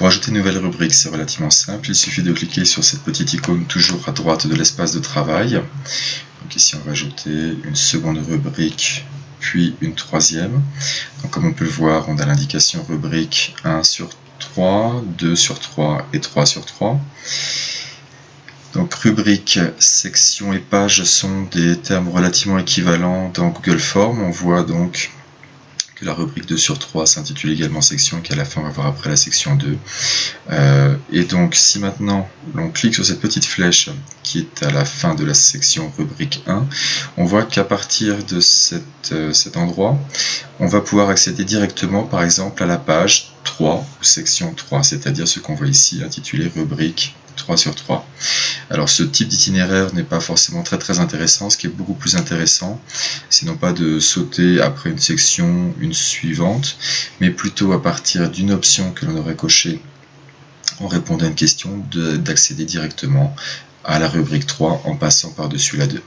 Pour ajouter une nouvelle rubrique, c'est relativement simple. Il suffit de cliquer sur cette petite icône toujours à droite de l'espace de travail. Donc ici, on va ajouter une seconde rubrique, puis une troisième. Donc comme on peut le voir, on a l'indication rubrique 1 sur 3, 2 sur 3 et 3 sur 3. Donc rubrique, section et page sont des termes relativement équivalents dans Google Forms. On voit donc que la rubrique 2 sur 3 s'intitule également section, qu'à la fin on va voir après la section 2. Et donc si maintenant l'on clique sur cette petite flèche qui est à la fin de la section rubrique 1, on voit qu'à partir de cet endroit, on va pouvoir accéder directement par exemple à la page 3 ou section 3, c'est-à-dire ce qu'on voit ici intitulé rubrique 3 sur 3. Alors ce type d'itinéraire n'est pas forcément très intéressant. Ce qui est beaucoup plus intéressant, c'est non pas de sauter après une section, une suivante, mais plutôt à partir d'une option que l'on aurait cochée en répondant à une question, d'accéder directement à la rubrique 3 en passant par-dessus la 2.